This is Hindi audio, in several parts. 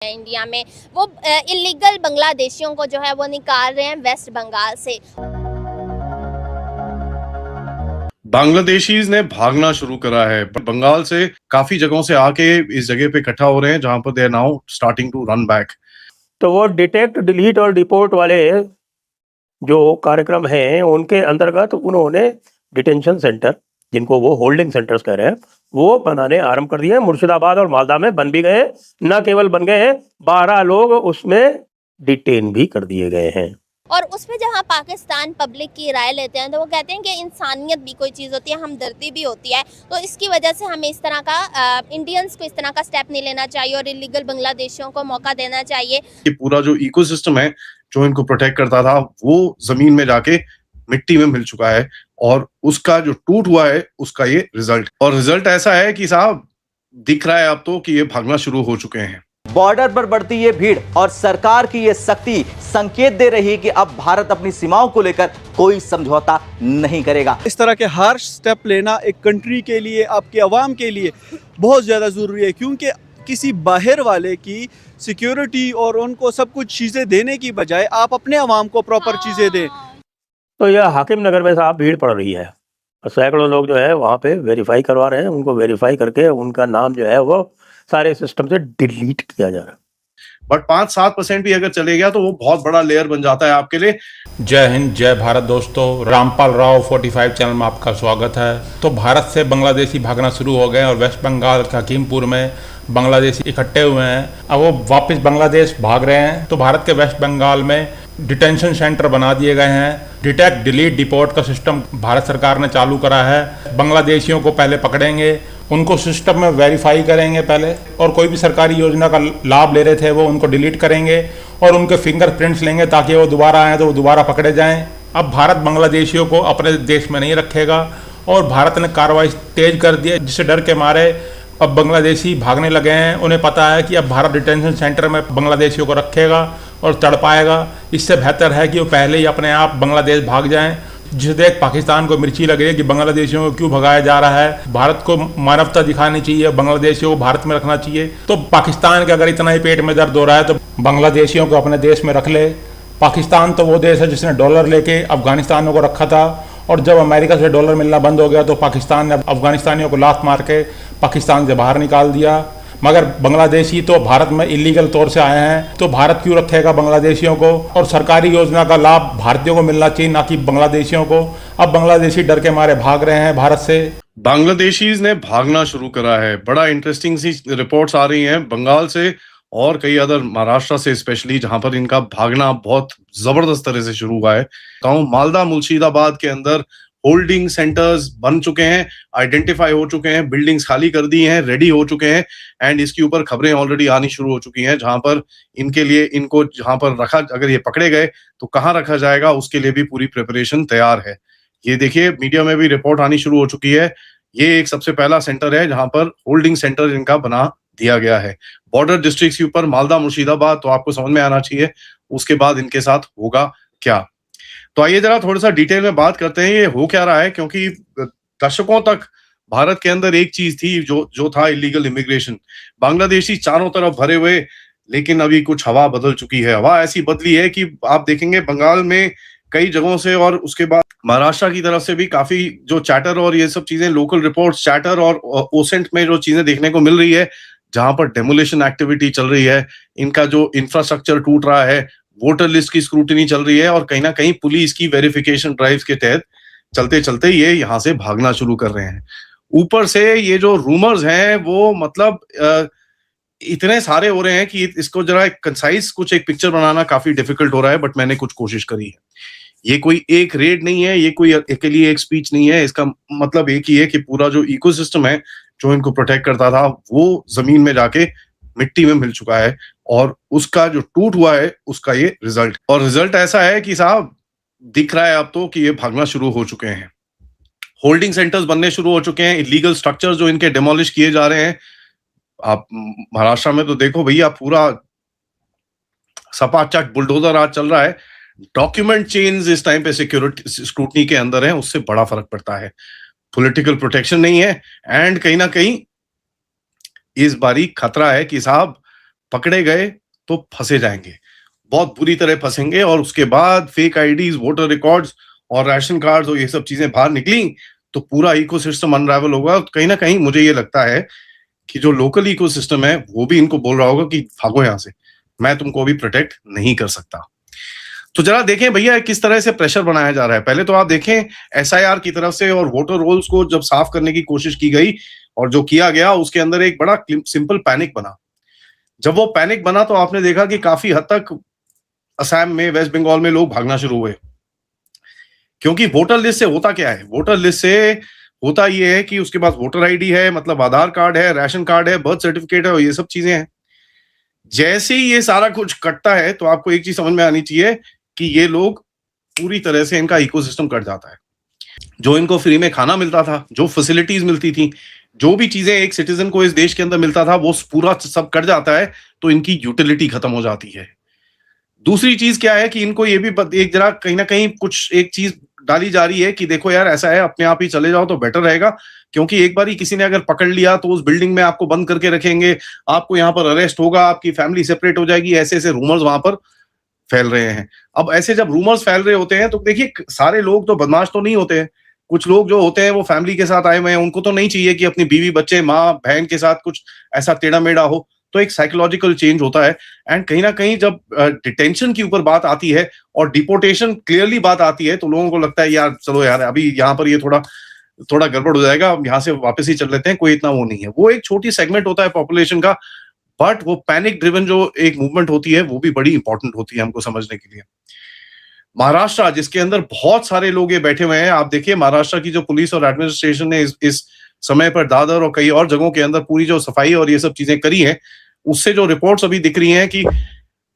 इंडिया में वो इलीगल बांग्लादेशियों को जो है वो निकाल रहे हैं वेस्ट बंगाल से। बांग्लादेशीज ने भागना शुरू करा है। बंगाल से काफी जगहों से आके इस जगह पे इकट्ठा हो रहे हैं जहां पर they are now starting to run back. तो वो डिटेक्ट, डिलीट और डिपोर्ट वाले जो कार्यक्रम हैं उनके अंतर्गत उन्होंने डिटेंशन सेंटर, जिनको वो होल्डिंग सेंटर्स कह रहे हैं, वो बनाने आरंभ कर दिए हैं। मुर्शिदाबाद और मालदा में बन भी गए हैं। न केवल बन गए हैं, 12 लोग उसमें डिटेन भी कर दिए गए हैं। और उसमें जहाँ पाकिस्तान पब्लिक की राय लेते हैं तो वो कहते हैं कि इंसानियत भी कोई चीज़ होती है, हमदर्दी भी होती है। तो इसकी वजह से हमें इस तरह का इंडियंस को इस तरह का स्टेप नहीं लेना चाहिए और इलीगल बांग्लादेशियों को मौका देना चाहिए। कि पूरा जो इकोसिस्टम है जो इनको प्रोटेक्ट करता था वो जमीन में जाके मिट्टी में मिल चुका है और उसका जो टूट हुआ है उसका ये रिजल्ट ऐसा है कि साहब दिख रहा है अब तो कि ये भागना शुरू हो चुके हैं। बॉर्डर पर बढ़ती ये भीड़ और सरकार की ये सख्ती संकेत दे रही है कि अब भारत अपनी सीमाओं को लेकर कोई समझौता नहीं करेगा। इस तरह के हार्श स्टेप लेना एक कंट्री के लिए, आपके अवाम के लिए बहुत ज़्यादा ज़रूरी है, क्योंकि किसी बाहर वाले की सिक्योरिटी और उनको सब कुछ चीज़ें देने की बजाय आप अपने अवाम को प्रॉपर चीज़ें दें। तो यह हाकिम नगर में साहब भीड़ पड़ रही है और सैकड़ों लोग जो है वहाँ पे वेरीफाई करवा रहे हैं। उनको वेरीफाई करके उनका नाम जो है वो सारे सिस्टम से डिलीट किया जा रहा है। बट 5-7% भी अगर चले गया तो वो बहुत बड़ा लेयर बन जाता है आपके लिए। जय हिंद, जय भारत दोस्तों। रामपाल राव 45 चैनल में आपका स्वागत है। तो भारत से बांग्लादेशी भागना शुरू हो गए और वेस्ट बंगाल के हकीमपुर में बांग्लादेशी इकट्ठे हुए हैं। अब वो वापस बांग्लादेश भाग रहे हैं। तो भारत के वेस्ट बंगाल में डिटेंशन सेंटर बना दिए गए हैं। डिटेक्ट, डिलीट, डिपोर्ट का सिस्टम भारत सरकार ने चालू करा है। बांग्लादेशियों को पहले पकड़ेंगे, उनको सिस्टम में वेरीफाई करेंगे पहले, और कोई भी सरकारी योजना का लाभ ले रहे थे वो उनको डिलीट करेंगे और उनके फिंगरप्रिंट्स लेंगे ताकि वो दोबारा आए तो वो दोबारा पकड़े जाएं। अब भारत बांग्लादेशियों को अपने देश में नहीं रखेगा और भारत ने कार्रवाई तेज कर दी है, जिससे डर के मारे अब बांग्लादेशी भागने लगे हैं। उन्हें पता है कि अब भारत डिटेंशन सेंटर में बांग्लादेशियों को रखेगा और तड़ पाएगा। इससे बेहतर है कि वो पहले ही अपने आप बांग्लादेश भाग जाएं, जिसे देख पाकिस्तान को मिर्ची लग रही है कि बांग्लादेशियों को क्यों भगाया जा रहा है। भारत को मानवता दिखानी चाहिए, बांग्लादेशियों को भारत में रखना चाहिए। तो पाकिस्तान के अगर इतना ही पेट में दर्द हो रहा है तो बांग्लादेशियों को अपने देश में रख ले। पाकिस्तान तो वो देश है जिसने डॉलर लेके अफगानिस्तानियों को रखा था, और जब अमेरिका से डॉलर मिलना बंद हो गया तो पाकिस्तान ने अफगानिस्तानियों को लात मार के पाकिस्तान से बाहर निकाल दिया। मगर बांग्लादेशी तो भारत में इलीगल तौर से आए हैं, तो भारत क्यों रखेगा बांग्लादेशियों को? और सरकारी योजना का लाभ भारतीयों को मिलना चाहिए, ना कि बांग्लादेशियों को। अब बांग्लादेशी डर के मारे भाग रहे हैं भारत से। बांग्लादेशीज ने भागना शुरू करा है। बड़ा इंटरेस्टिंग सी रिपोर्ट्स आ रही हैं बंगाल से और कई अदर महाराष्ट्र से स्पेशली, जहां पर इनका भागना बहुत जबरदस्त तरह से शुरू हुआ है। गांव मालदा मुर्शिदाबाद के अंदर होल्डिंग सेंटर्स बन चुके हैं, आइडेंटिफाई हो चुके हैं, बिल्डिंग्स खाली कर दी हैं, रेडी हो चुके हैं एंड इसके ऊपर खबरें ऑलरेडी आनी शुरू हो चुकी हैं, जहां पर इनके लिए इनको जहां पर रखा, अगर ये पकड़े गए तो कहाँ रखा जाएगा उसके लिए भी पूरी प्रिपरेशन तैयार है। ये देखिए मीडिया में भी रिपोर्ट आनी शुरू हो चुकी है। ये एक सबसे पहला सेंटर है जहां पर होल्डिंग सेंटर इनका बना दिया गया है। बॉर्डर डिस्ट्रिक्ट के ऊपर मालदा मुर्शिदाबाद, तो आपको समझ में आना चाहिए उसके बाद इनके साथ होगा क्या। तो आइए जरा थोड़ा सा डिटेल में बात करते हैं ये हो क्या रहा है, क्योंकि दशकों तक भारत के अंदर एक चीज थी जो था इलीगल इमिग्रेशन। बांग्लादेशी चारों तरफ भरे हुए, लेकिन अभी कुछ हवा बदल चुकी है। हवा ऐसी बदली है कि आप देखेंगे बंगाल में कई जगहों से और उसके बाद महाराष्ट्र की तरफ से भी काफी जो चैटर और ये सब चीजें, लोकल रिपोर्ट्स चैटर और ओसेंट में जो चीजें देखने को मिल रही है, जहां पर डेमोलिशन एक्टिविटी चल रही है, इनका जो इंफ्रास्ट्रक्चर टूट रहा है, वोटर लिस्ट की स्क्रूटिनी चल रही है और कहीं ना कहीं पुलिस की वेरिफिकेशन ड्राइव्स के तहत चलते चलते ये यहाँ से भागना शुरू कर रहे हैं। ऊपर से ये जो रूमर्स हैं वो मतलब इतने सारे हो रहे हैं कि इसको जरा कंसाइज कुछ एक पिक्चर बनाना काफी डिफिकल्ट हो रहा है, बट मैंने कुछ कोशिश करी है। ये कोई एक रेड नहीं है, ये कोई अकेली एक स्पीच नहीं है। इसका मतलब एक ही है कि पूरा जो इकोसिस्टम है जो इनको प्रोटेक्ट करता था वो जमीन में जाके मिट्टी में मिल चुका है और उसका जो टूट हुआ है उसका ये रिजल्ट ऐसा है कि साहब दिख रहा है अब तो कि ये भागना शुरू हो चुके हैं। होल्डिंग सेंटर्स बनने शुरू हो चुके हैं, इलीगल स्ट्रक्चर्स जो इनके डेमोलिश किए जा रहे हैं। आप महाराष्ट्र में तो देखो भैया, पूरा सपाचट बुलडोजर आज चल रहा है। डॉक्यूमेंट चेन्स इस टाइम पे सिक्योरिटी स्क्रूटनी के अंदर है, उससे बड़ा फर्क पड़ता है। पॉलिटिकल प्रोटेक्शन नहीं है एंड कहीं ना कहीं इस बारी खतरा है कि साहब पकड़े गए तो फंसे जाएंगे, बहुत बुरी तरह फंसेंगे। और उसके बाद फेक आईडीज, वोटर रिकॉर्ड्स और राशन कार्ड्स और ये सब चीजें बाहर निकली तो पूरा इकोसिस्टम अनरावल होगा। कहीं ना कहीं मुझे ये लगता है कि जो लोकल इकोसिस्टम है वो भी इनको बोल रहा होगा कि भागो यहां से, मैं तुमको अभी प्रोटेक्ट नहीं कर सकता। तो जरा देखें भैया किस तरह से प्रेशर बनाया जा रहा है। पहले तो आप देखें एसआईआर की तरफ से और वोटर रोल्स को जब साफ करने की कोशिश की गई और जो किया गया उसके अंदर एक बड़ा सिंपल पैनिक बना। जब वो पैनिक बना तो आपने देखा कि काफी हद तक असम में, वेस्ट बंगाल में लोग भागना शुरू हुए। क्योंकि वोटर लिस्ट से होता क्या है, वोटर लिस्ट से होता ये है कि उसके पास वोटर आईडी है, मतलब आधार कार्ड है, राशन कार्ड है, बर्थ सर्टिफिकेट है और ये सब चीजें हैं। जैसे ही ये सारा कुछ कटता है तो आपको एक चीज समझ में आनी चाहिए कि ये लोग पूरी तरह से इनका इकोसिस्टम कट जाता है। जो इनको फ्री में खाना मिलता था, जो फैसिलिटीज मिलती थी, जो भी चीजें एक सिटीजन को इस देश के अंदर मिलता था, वो पूरा सब कट जाता है तो इनकी यूटिलिटी खत्म हो जाती है। दूसरी चीज क्या है कि इनको ये भी एक जरा कहीं ना कहीं कुछ एक चीज डाली जा रही है कि देखो यार ऐसा है, अपने आप ही चले जाओ तो बेटर रहेगा, क्योंकि एक बार ही किसी ने अगर पकड़ लिया तो उस बिल्डिंग में आपको बंद करके रखेंगे, आपको यहाँ पर अरेस्ट होगा, आपकी फैमिली सेपरेट हो जाएगी। ऐसे ऐसे रूमर्स वहां पर फैल रहे हैं। अब ऐसे जब रूमर्स फैल रहे होते हैं तो देखिए सारे लोग तो बदमाश तो नहीं होते हैं। कुछ लोग जो होते हैं वो फैमिली के साथ आए हुए हैं, उनको तो नहीं चाहिए कि अपनी बीवी बच्चे माँ बहन के साथ कुछ ऐसा टेढ़ा मेढ़ा हो। तो एक साइकोलॉजिकल चेंज होता है। एंड कहीं ना कहीं जब डिटेंशन की ऊपर बात आती है और डिपोर्टेशन क्लियरली बात आती है तो लोगों को लगता है यार चलो यार अभी यहाँ पर ये थोड़ा गड़बड़ हो जाएगा, हम यहाँ से वापस ही चल लेते हैं, कोई इतना वो नहीं है। वो एक छोटी सेगमेंट होता है पॉपुलेशन का, बट वो पैनिक ड्रिवन जो एक मूवमेंट होती है वो भी बड़ी इंपॉर्टेंट होती है हमको समझने के लिए। महाराष्ट्र जिसके अंदर बहुत सारे लोग ये बैठे हुए हैं, आप देखिए महाराष्ट्र की जो पुलिस और एडमिनिस्ट्रेशन ने इस समय पर दादर और कई और जगहों के अंदर पूरी जो सफाई और ये सब चीजें करी हैं, उससे जो रिपोर्ट्स अभी दिख रही हैं कि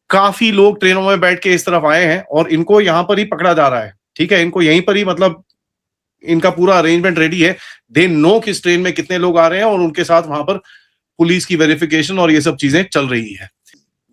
काफी लोग ट्रेनों में बैठ के इस तरफ आए हैं और इनको यहां पर ही पकड़ा जा रहा है। ठीक है, इनको यहीं पर ही, मतलब इनका पूरा अरेंजमेंट रेडी है। दे नो किस ट्रेन में कितने लोग आ रहे हैं और उनके साथ वहां पर पुलिस की वेरिफिकेशन और ये सब चीजें चल रही है।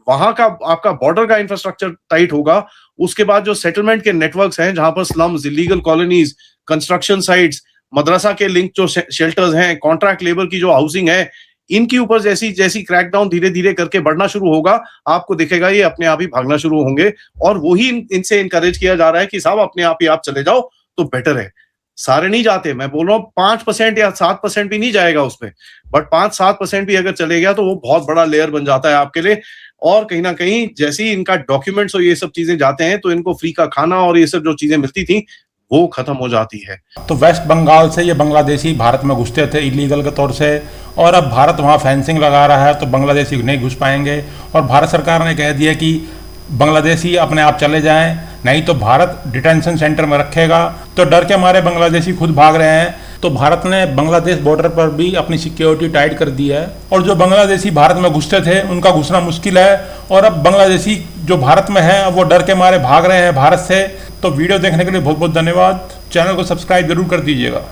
वहां का आपका बॉर्डर का इंफ्रास्ट्रक्चर टाइट होगा। उसके बाद जो सेटलमेंट के नेटवर्क्स हैं, जहां पर slums, illegal colonies, construction sites, मदरसा के लिंक जो शेल्टर्स हैं, कॉन्ट्रैक्ट लेबर की जो हाउसिंग है, इनके ऊपर जैसी जैसी क्रैकडाउन धीरे धीरे करके बढ़ना शुरू होगा, आपको दिखेगा ये अपने आप ही भागना शुरू होंगे। और वही इनसे इनकरेज किया जा रहा है कि साहब अपने आप ही आप चले जाओ तो बेटर है। सारे नहीं जाते, मैं बोल रहा हूँ 5% या 7% भी नहीं जाएगा उसमें, बट 5-7% भी अगर चले गया तो वो बहुत बड़ा लेयर बन जाता है आपके लिए। और कहीं ना कहीं जैसे ही इनका डॉक्यूमेंट्स और ये सब चीजें जाते हैं तो इनको फ्री का खाना और ये सब जो चीजें मिलती थी वो खत्म हो जाती है। तो वेस्ट बंगाल से ये बांग्लादेशी भारत में घुसते थे इलीगल के तौर से, और अब भारत वहाँ फेंसिंग लगा रहा है तो बांग्लादेशी नहीं घुस पाएंगे। और भारत सरकार ने कह दिया कि बांग्लादेशी अपने आप चले जाएं, नहीं तो भारत डिटेंशन सेंटर में रखेगा। तो डर के मारे बांग्लादेशी खुद भाग रहे हैं। तो भारत ने बांग्लादेश बॉर्डर पर भी अपनी सिक्योरिटी टाइट कर दी है और जो बांग्लादेशी भारत में घुसते थे उनका घुसना मुश्किल है। और अब बांग्लादेशी जो भारत में है अब वो डर के मारे भाग रहे हैं भारत से। तो वीडियो देखने के लिए बहुत बहुत धन्यवाद। चैनल को सब्सक्राइब जरूर कर दीजिएगा।